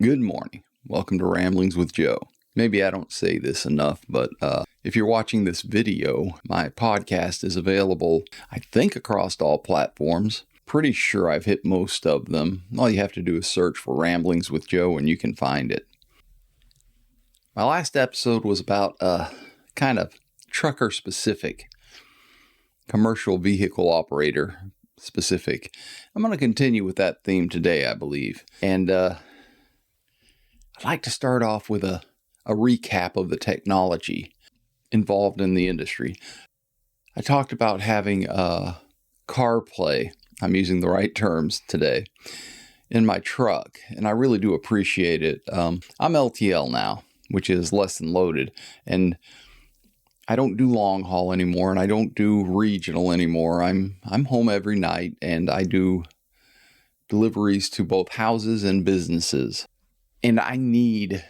Good morning. Welcome to Ramblings with Joe. Maybe I don't say this enough, but if you're watching this video, my podcast is available, I think, across all platforms. Pretty sure I've hit most of them. All you have to do is search for Ramblings with Joe and you can find it. My last episode was about kind of trucker specific, commercial vehicle operator specific. I'm going to continue with that theme today, I believe. And I'd like to start off with a recap of the technology involved in the industry. I talked about having CarPlay, I'm using the right terms today, in my truck, and I really do appreciate it. I'm LTL now, which is less than loaded, and I don't do long haul anymore, and I don't do regional anymore. I'm home every night, and I do deliveries to both houses and businesses. And I need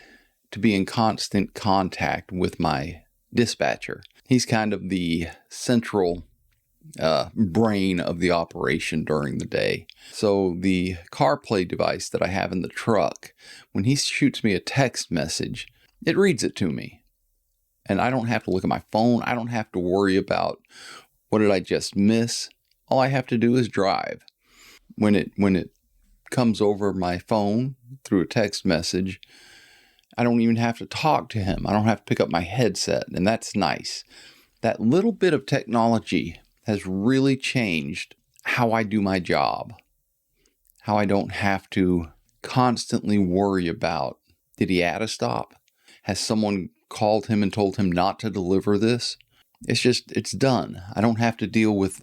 to be in constant contact with my dispatcher. He's kind of the central brain of the operation during the day. So the CarPlay device that I have in the truck, when he shoots me a text message, it reads it to me. And I don't have to look at my phone. I don't have to worry about what did I just miss. All I have to do is drive. When it comes over my phone through a text message, I don't even have to talk to him. I don't have to pick up my headset, and that's nice. That little bit of technology has really changed how I do my job, how I don't have to constantly worry about, did he add a stop? Has someone called him and told him not to deliver this? It's done. I don't have to deal with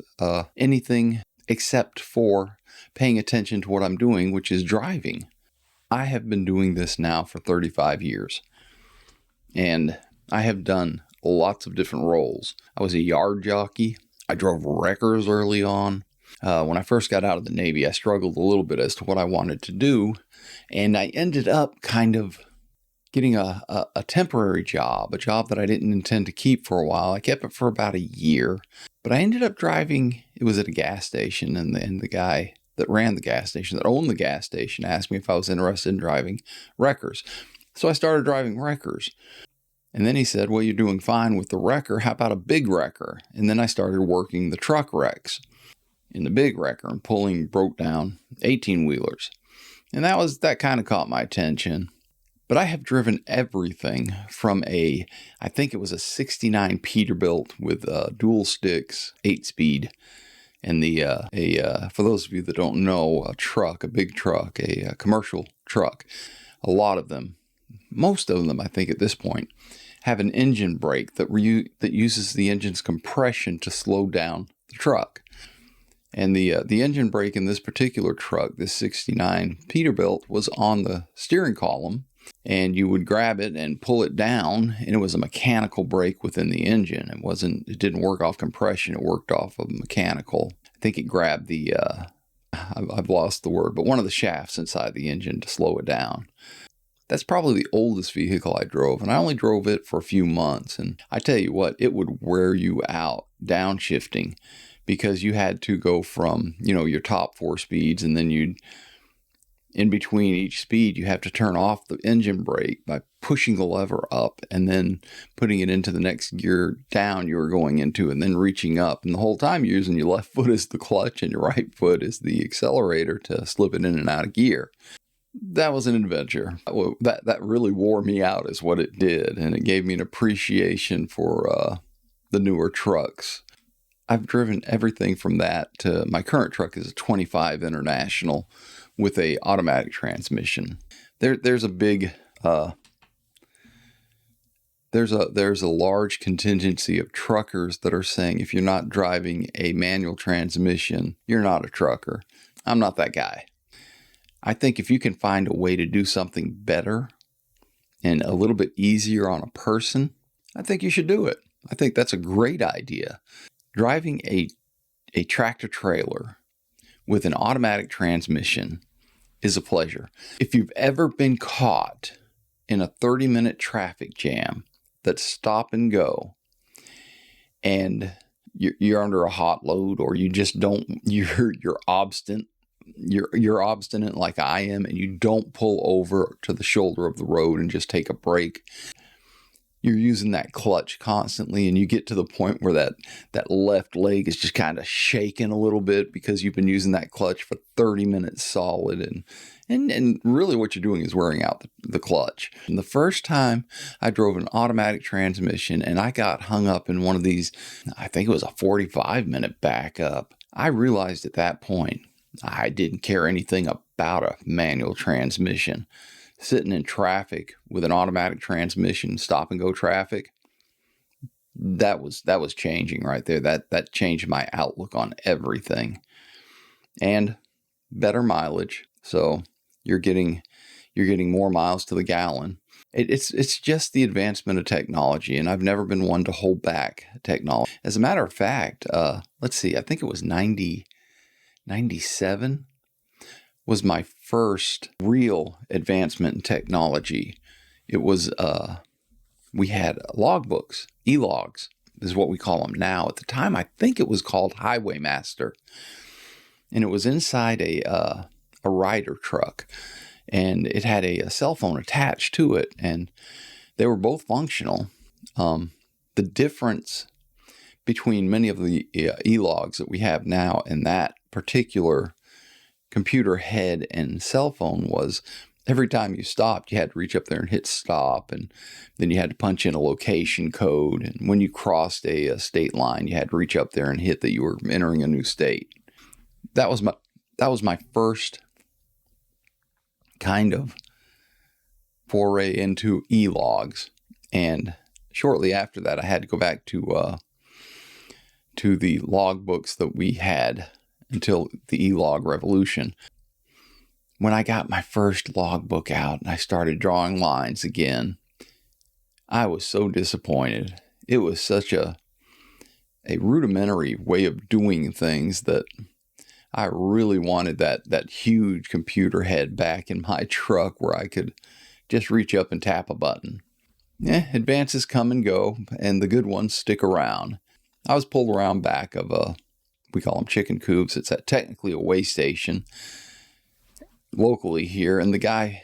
anything except for paying attention to what I'm doing, which is driving. I have been doing this now for 35 years, and I have done lots of different roles. I was a yard jockey. I drove wreckers early on. When I first got out of the Navy, I struggled a little bit as to what I wanted to do, and I ended up kind of getting a temporary job, a job that I didn't intend to keep for a while. I kept it for about a year, but I ended up driving. It was at a gas station, and the guy that ran the gas station, that owned the gas station, asked me if I was interested in driving wreckers. So I started driving wreckers. And then he said, well, you're doing fine with the wrecker. How about a big wrecker? And then I started working the truck wrecks in the big wrecker and pulling broke down 18-wheelers. And that kind of caught my attention. But I have driven everything from I think it was a 69 Peterbilt with dual sticks, 8-speed. And for those of you that don't know, a big truck, a commercial truck, a lot of them, most of them, I think at this point, have an engine brake that uses the engine's compression to slow down the truck. And the engine brake in this particular truck, this 69 Peterbilt, was on the steering column, and you would grab it and pull it down, and it was a mechanical brake within the engine. It didn't work off compression, it worked off of mechanical. I think it grabbed I've lost the word, but one of the shafts inside the engine to slow it down. That's probably the oldest vehicle I drove, and I only drove it for a few months. And I tell you what, it would wear you out downshifting, because you had to go from, your top 4 speeds, and then in between each speed, you have to turn off the engine brake by pushing the lever up and then putting it into the next gear down you were going into, and then reaching up. And the whole time you're using your left foot as the clutch and your right foot as the accelerator to slip it in and out of gear. That was an adventure. That really wore me out is what it did. And it gave me an appreciation for the newer trucks. I've driven everything from that to my current truck is a 25 International with a automatic transmission. There's a big there's a large contingency of truckers that are saying if you're not driving a manual transmission, you're not a trucker. I'm not that guy. I think if you can find a way to do something better and a little bit easier on a person, I think you should do it. I think that's a great idea. Driving a tractor trailer with an automatic transmission is a pleasure. If you've ever been caught in a 30-minute traffic jam that's stop and go, and you're under a hot load, or you just don't, you're obstinate, you're obstinate like I am, and you don't pull over to the shoulder of the road and just take a break, you're using that clutch constantly, and you get to the point where that left leg is just kind of shaking a little bit because you've been using that clutch for 30 minutes solid, and really what you're doing is wearing out the clutch. And the first time I drove an automatic transmission and I got hung up in one of these, I think it was a 45-minute backup, I realized at that point I didn't care anything about a manual transmission. Sitting in traffic with an automatic transmission, stop and go traffic, that was changing right there. That changed my outlook on everything. And better mileage. So you're getting more miles to the gallon. It's just the advancement of technology, and I've never been one to hold back technology. As a matter of fact, let's see, I think it was 97 was my first real advancement in technology. It was, we had logbooks, e-logs is what we call them now. At the time, I think it was called Highwaymaster. And it was inside a Ryder truck. And it had a cell phone attached to it. And they were both functional. The difference between many of the e-logs that we have now and that particular computer head and cell phone was every time you stopped, you had to reach up there and hit stop, and then you had to punch in a location code. And when you crossed a state line, you had to reach up there and hit that you were entering a new state. That was my first kind of foray into e-logs, and shortly after that, I had to go back to the logbooks that we had until the e-log revolution. When I got my first logbook out and I started drawing lines again, I was so disappointed. It was such a rudimentary way of doing things that I really wanted that huge computer head back in my truck where I could just reach up and tap a button. Advances come and go, and the good ones stick around. I was pulled around back of we call them chicken coops. It's technically a weigh station locally here. And the guy,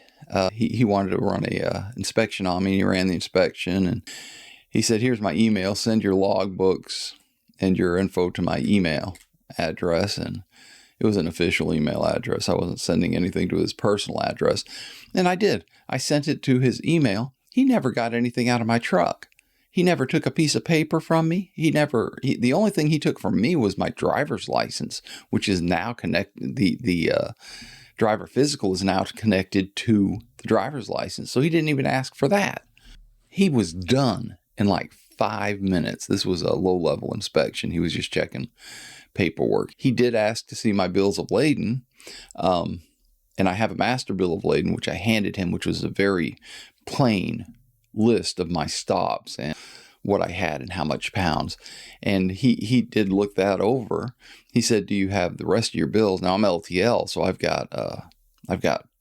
he wanted to run a inspection on me. He ran the inspection, and he said, "Here's my email. Send your logbooks and your info to my email address." And it was an official email address. I wasn't sending anything to his personal address. And I did. I sent it to his email. He never got anything out of my truck. He never took a piece of paper from me. The only thing he took from me was my driver's license, which is now connected. The driver physical is now connected to the driver's license. So he didn't even ask for that. He was done in like 5 minutes. This was a low-level inspection. He was just checking paperwork. He did ask to see my bills of lading, and I have a master bill of lading, which I handed him, which was a very plain list of my stops and what I had and how much pounds. And he did look that over. He said, "Do you have the rest of your bills?" Now I'm LTL, so I've got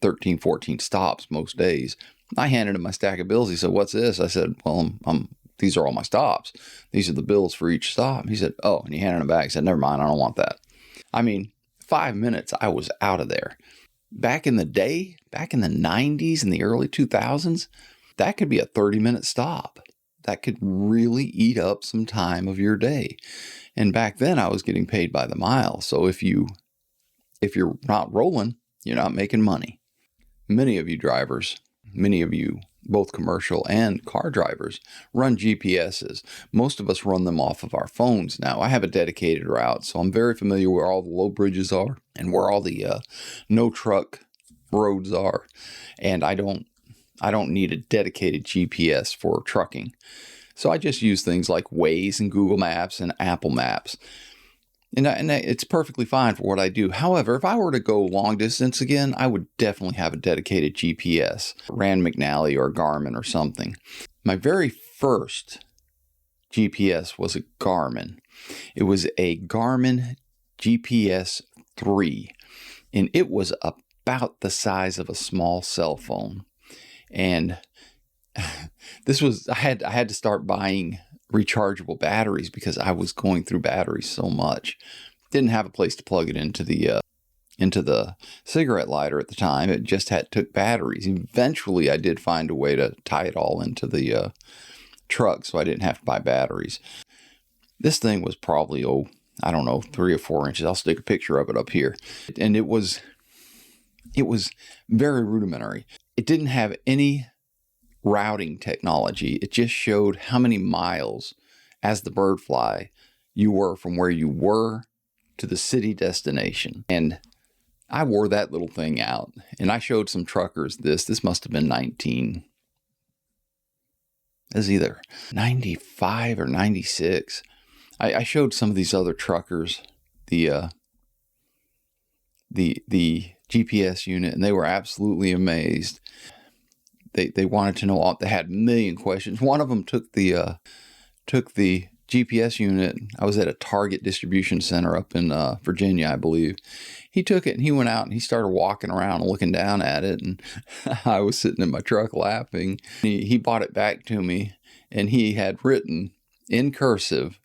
13, 14 stops most days. I handed him my stack of bills. He said, "What's this?" I said, "Well, these are all my stops. These are the bills for each stop." He said, "Oh," and he handed them back. He said, "Never mind, I don't want that." I mean, 5 minutes, I was out of there. Back in the day, back in the 90s and the early 2000s, that could be a 30-minute stop. That could really eat up some time of your day. And back then, I was getting paid by the mile. So if you're not rolling, you're not making money. Many of you drivers, many of you, both commercial and car drivers, run GPSs. Most of us run them off of our phones now. I have a dedicated route, so I'm very familiar where all the low bridges are and where all the no truck roads are. And I don't need a dedicated GPS for trucking. So I just use things like Waze and Google Maps and Apple Maps. And it's perfectly fine for what I do. However, if I were to go long distance again, I would definitely have a dedicated GPS, Rand McNally or Garmin or something. My very first GPS was a Garmin. It was a Garmin GPS 3, and it was about the size of a small cell phone. And I had to start buying rechargeable batteries because I was going through batteries so much. Didn't have a place to plug it into the into the cigarette lighter at the time. It just took batteries. Eventually, I did find a way to tie it all into the truck, so I didn't have to buy batteries. This thing was probably, I don't know, 3 or 4 inches. I'll stick a picture of it up here. And it was very rudimentary. It didn't have any routing technology. It just showed how many miles as the Birdfly you were from where you were to the city destination. And I wore that little thing out, and I showed some truckers this. This must have been it was either 95 or 96. I showed some of these other truckers the GPS unit, and they were absolutely amazed. They wanted to know all. They had a million questions. One of them took the GPS unit. I was at a Target distribution center up in Virginia, I believe. He took it and he went out and he started walking around and looking down at it. And I was sitting in my truck laughing. He bought it back to me, and he had written in cursive,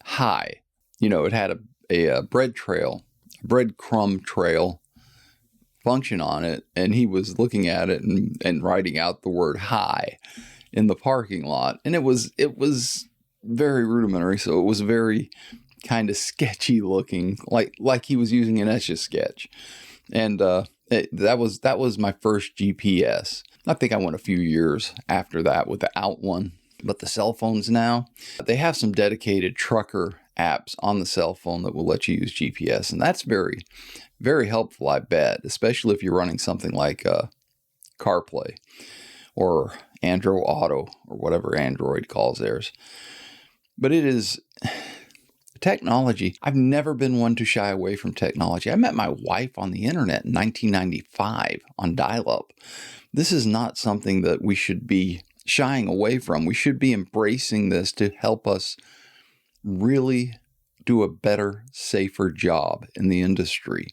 "Hi." It had a breadcrumb trail function on it. And he was looking at it and writing out the word "hi" in the parking lot. And it was very rudimentary, so it was very kind of sketchy looking, like he was using an Etch-a-Sketch. And that was my first GPS. I think I went a few years after that without one. But the cell phones now, they have some dedicated trucker apps on the cell phone that will let you use GPS, and that's very, very helpful, I bet, especially if you're running something like CarPlay or Android Auto or whatever Android calls theirs. But it is technology. I've never been one to shy away from technology. I met my wife on the internet in 1995 on dial-up. This is not something that we should be shying away from. We should be embracing this to help us really do a better, safer job in the industry.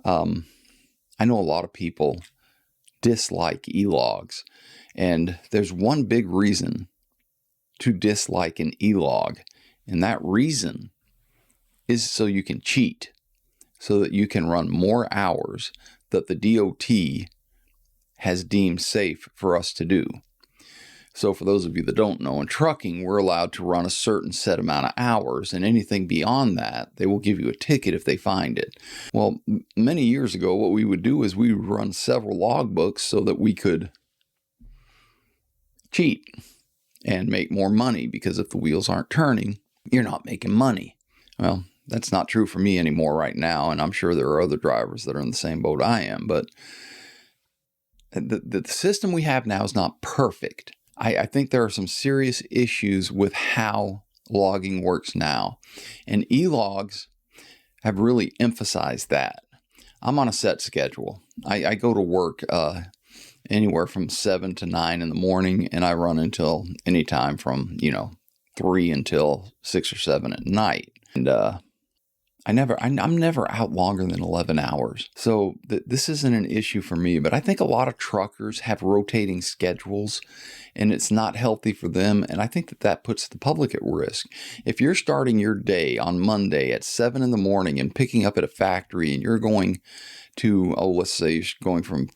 I know a lot of people dislike e-logs, and there's one big reason to dislike an e-log, and that reason is so you can cheat, so that you can run more hours that the DOT has deemed safe for us to do. So for those of you that don't know, in trucking, we're allowed to run a certain set amount of hours, and anything beyond that, they will give you a ticket if they find it. Well, many years ago, what we would do is we would run several logbooks so that we could cheat and make more money, because if the wheels aren't turning, you're not making money. Well, that's not true for me anymore right now, and I'm sure there are other drivers that are in the same boat I am, but the system we have now is not perfect. I think there are some serious issues with how logging works now, and e-logs have really emphasized that. I'm on a set schedule. I go to work anywhere from 7 to 9 in the morning, and I run until any time from 3 until 6 or 7 at night. And I'm never out longer than 11 hours. So this isn't an issue for me, but I think a lot of truckers have rotating schedules, and it's not healthy for them. And I think that puts the public at risk. If you're starting your day on Monday at 7 in the morning and picking up at a factory, and you're going to, let's say you're going from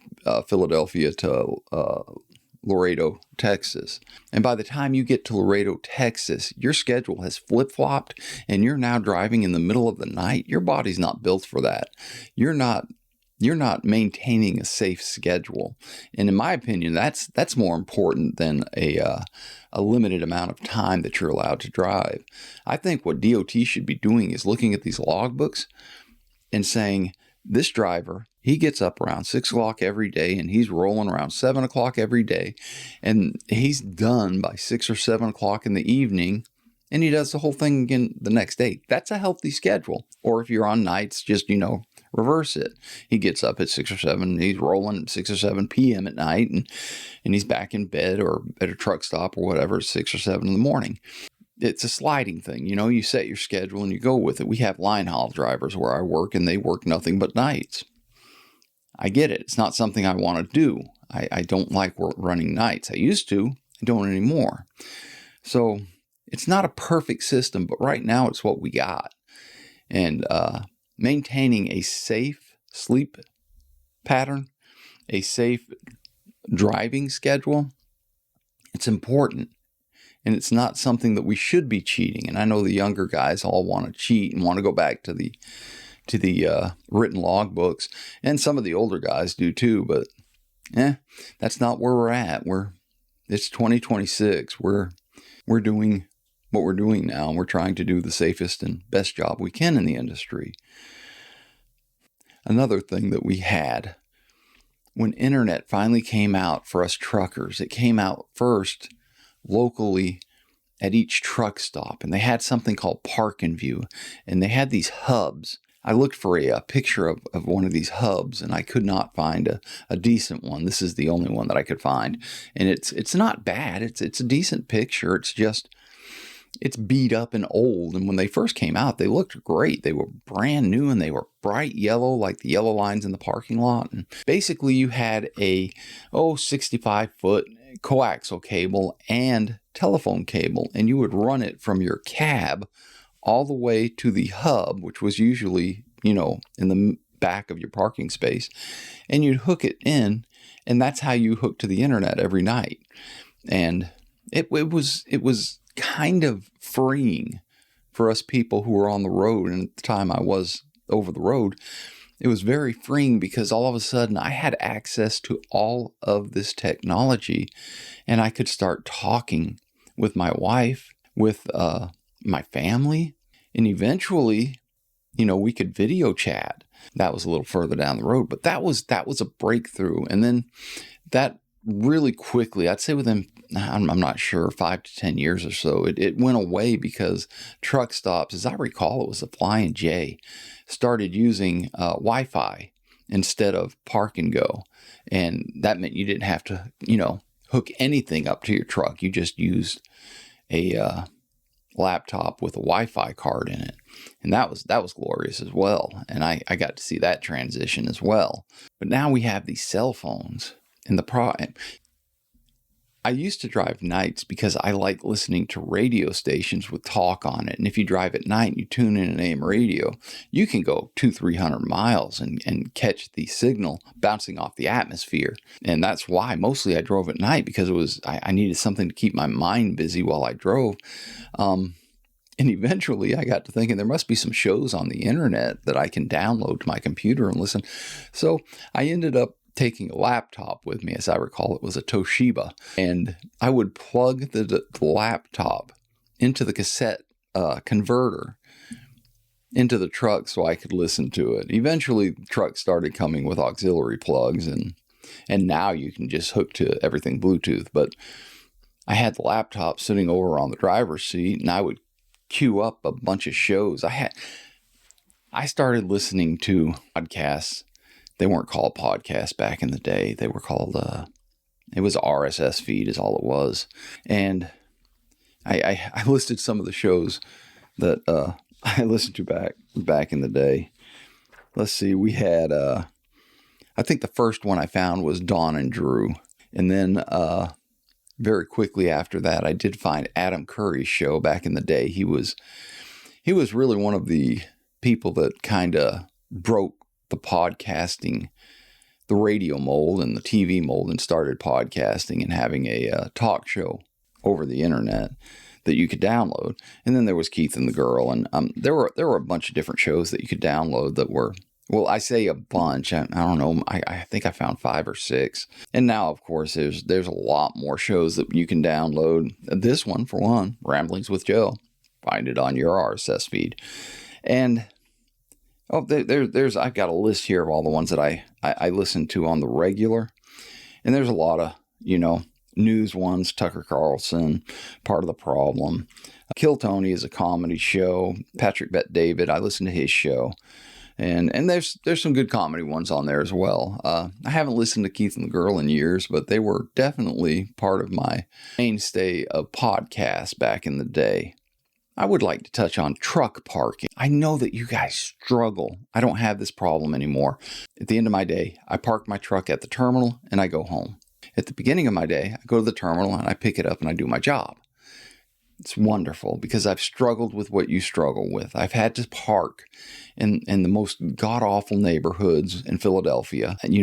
Philadelphia to Laredo, Texas. And by the time you get to Laredo, Texas, your schedule has flip-flopped, and you're now driving in the middle of the night. Your body's not built for that. You're not maintaining a safe schedule. And in my opinion, that's more important than a limited amount of time that you're allowed to drive. I think what DOT should be doing is looking at these logbooks and saying, this driver, he gets up around 6 o'clock every day, and he's rolling around 7 o'clock every day, and he's done by 6 or 7 o'clock in the evening, and he does the whole thing again the next day. That's a healthy schedule. Or if you're on nights, just, reverse it. He gets up at 6 or 7, he's rolling at 6 or 7 p.m. at night, and he's back in bed or at a truck stop or whatever at 6 or 7 in the morning. It's a sliding thing. You set your schedule and you go with it. We have line haul drivers where I work, and they work nothing but nights. I get it. It's not something I want to do. I don't like running nights. I used to. I don't anymore. So it's not a perfect system, but right now it's what we got. And maintaining a safe sleep pattern, a safe driving schedule, it's important. And it's not something that we should be cheating. And I know the younger guys all want to cheat and want to go back to the written logbooks, and some of the older guys do too. But that's not where we're at. It's 2026. We're doing what we're doing now, and we're trying to do the safest and best job we can in the industry. Another thing that we had when internet finally came out for us truckers, it came out first locally at each truck stop, and they had something called Park and View, and they had these hubs. I looked for a picture of one of these hubs, and I could not find a decent one. This is the only one that I could find, and it's not bad. It's a decent picture. It's beat up and old, and when they first came out, they looked great. They were brand new, and they were bright yellow, like the yellow lines in the parking lot. And basically, you had a 65-foot coaxial cable and telephone cable, and you would run it from your cab all the way to the hub, which was usually, in the back of your parking space, and you'd hook it in, and that's how you hook to the internet every night. And it was kind of freeing for us people who were on the road. And at the time I was over the road, it was very freeing because all of a sudden I had access to all of this technology, and I could start talking with my wife, with my family, and eventually, we could video chat. That was a little further down the road, but that was a breakthrough. And then that really quickly, I'd say within, I'm not sure, 5 to 10 years or so, it went away because truck stops, as I recall, it was the Flying J, started using Wi-Fi instead of Park and Go. And that meant you didn't have to, hook anything up to your truck. You just used a laptop with a Wi-Fi card in it. And that was glorious as well. And I got to see that transition as well. But now we have these cell phones. And I used to drive nights because I like listening to radio stations with talk on it. And if you drive at night and you tune in an AM radio, you can go 200-300 miles and catch the signal bouncing off the atmosphere. And that's why mostly I drove at night, because I needed something to keep my mind busy while I drove. And eventually I got to thinking there must be some shows on the internet that I can download to my computer and listen. So I ended up taking a laptop with me. As I recall, it was a Toshiba, and I would plug the laptop into the cassette converter into the truck so I could listen to it. Eventually, the truck started coming with auxiliary plugs, and now you can just hook to everything Bluetooth. But I had the laptop sitting over on the driver's seat, and I would queue up a bunch of shows. I started listening to podcasts. They weren't called podcasts back in the day. They were called, it was RSS feed is all it was. And I listed some of the shows that I listened to back in the day. Let's see, we had, I think the first one I found was Dawn and Drew. And then very quickly after that, I did find Adam Curry's show back in the day. He was really one of the people that kind of broke the podcasting, the radio mold and the TV mold, and started podcasting and having a talk show over the internet that you could download. And then there was Keith and the Girl, and there were a bunch of different shows that you could download that were, well, I say a bunch. I don't know. I think I found 5 or 6. And now, of course, there's a lot more shows that you can download. This one, for one, Ramblings with Joe. Find it on your RSS feed. And there's I've got a list here of all the ones that I listen to on the regular. And there's a lot of, news ones. Tucker Carlson, Part of the Problem. Kill Tony is a comedy show. Patrick Bet-David, I listen to his show. And there's some good comedy ones on there as well. I haven't listened to Keith and the Girl in years, but they were definitely part of my mainstay of podcasts back in the day. I would like to touch on truck parking. I know that you guys struggle. I don't have this problem anymore. At the end of my day, I park my truck at the terminal and I go home. At the beginning of my day, I go to the terminal and I pick it up and I do my job. It's wonderful because I've struggled with what you struggle with. I've had to park in the most god-awful neighborhoods in Philadelphia. And,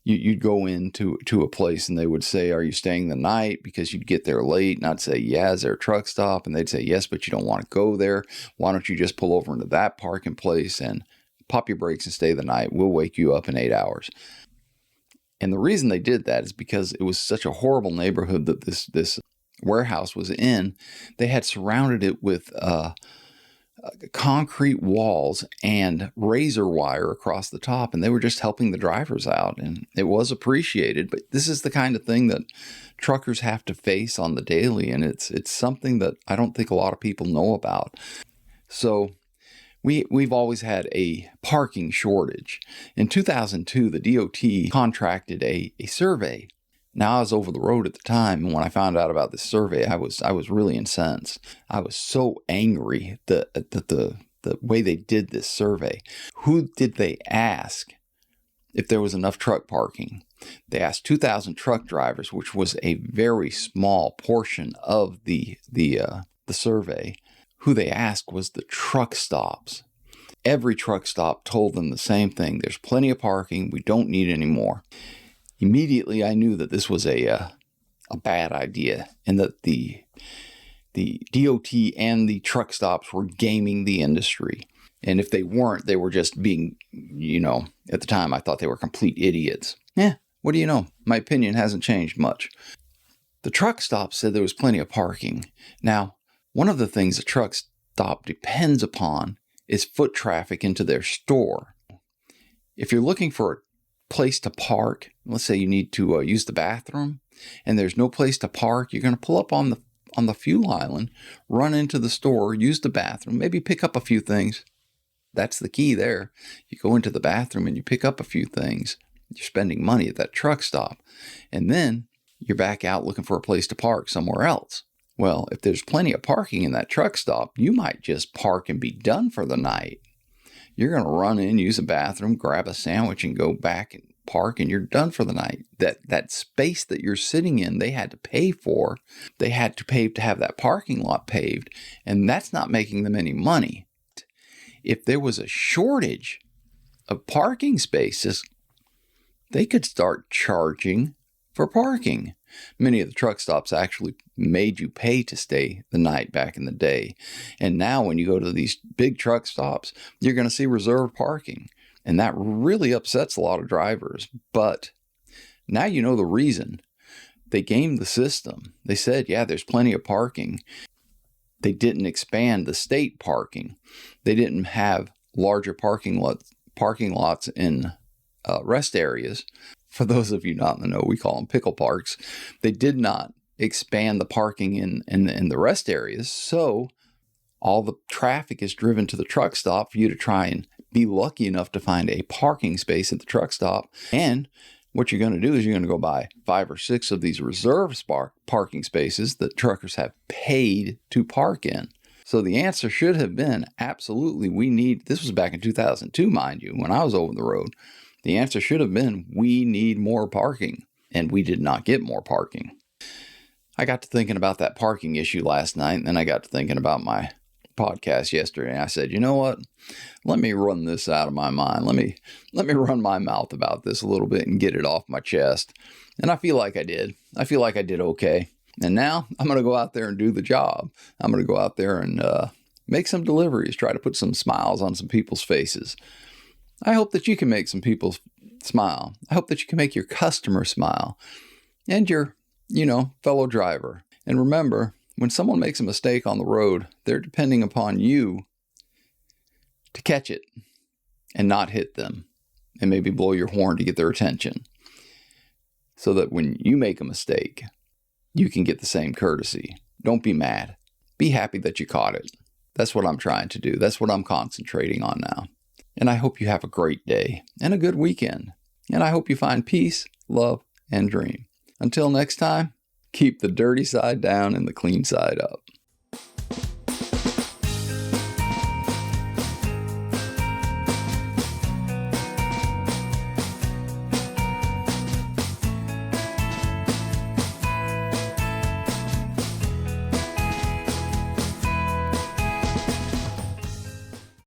you'd go into a place and they would say, are you staying the night? Because you'd get there late. And I'd say, yeah, is there a truck stop? And they'd say, yes, but you don't want to go there. Why don't you just pull over into that parking place and pop your brakes and stay the night? We'll wake you up in 8 hours. And the reason they did that is because it was such a horrible neighborhood that this warehouse was in. They had surrounded it with concrete walls and razor wire across the top, and they were just helping the drivers out, and it was appreciated. But this is the kind of thing that truckers have to face on the daily, and it's something that I don't think a lot of people know about. So we've always had a parking shortage. In 2002, the DOT contracted a survey. Now, I was over the road at the time, and when I found out about this survey, I was really incensed. I was so angry that the way they did this survey. Who did they ask if there was enough truck parking? They asked 2,000 truck drivers, which was a very small portion of the survey. Who they asked was the truck stops. Every truck stop told them the same thing. There's plenty of parking. We don't need any more. Immediately, I knew that this was a bad idea and that the DOT and the truck stops were gaming the industry. And if they weren't, they were just being, at the time, I thought they were complete idiots. What do you know? My opinion hasn't changed much. The truck stop said there was plenty of parking. Now, one of the things a truck stop depends upon is foot traffic into their store. If you're looking for a place to park, let's say you need to use the bathroom, and there's no place to park, you're going to pull up on the fuel island, run into the store, use the bathroom, maybe pick up a few things. That's the key there. You go into the bathroom and you pick up a few things. You're spending money at that truck stop. And then you're back out looking for a place to park somewhere else. Well, if there's plenty of parking in that truck stop, you might just park and be done for the night. You're going to run in, use a bathroom, grab a sandwich, and go back and park, and you're done for the night. That space that you're sitting in, they had to pay for. They had to pay to have that parking lot paved, and that's not making them any money. If there was a shortage of parking spaces, they could start charging for parking. Many of the truck stops actually made you pay to stay the night back in the day. And now when you go to these big truck stops, you're going to see reserved parking. And that really upsets a lot of drivers. But now you know the reason. They gamed the system. They said, yeah, there's plenty of parking. They didn't expand the state parking. They didn't have larger parking lots in rest areas. For those of you not in the know, we call them pickle parks. They did not expand the parking in the rest areas. So all the traffic is driven to the truck stop for you to try and be lucky enough to find a parking space at the truck stop. And what you're going to do is you're going to go buy 5 or 6 of these reserved parking spaces that truckers have paid to park in. So the answer should have been absolutely, this was back in 2002, mind you, when I was over the road. The answer should have been, we need more parking, and we did not get more parking. I got to thinking about that parking issue last night, and then I got to thinking about my podcast yesterday, and I said, you know what? Let me run this out of my mind. Let me run my mouth about this a little bit and get it off my chest. And I feel like I did. I feel like I did okay. And now I'm going to go out there and do the job. I'm going to go out there and make some deliveries, try to put some smiles on some people's faces. I hope that you can make some people smile. I hope that you can make your customer smile and your, fellow driver. And remember, when someone makes a mistake on the road, they're depending upon you to catch it and not hit them and maybe blow your horn to get their attention so that when you make a mistake, you can get the same courtesy. Don't be mad. Be happy that you caught it. That's what I'm trying to do. That's what I'm concentrating on now. And I hope you have a great day and a good weekend. And I hope you find peace, love, and dream. Until next time, keep the dirty side down and the clean side up.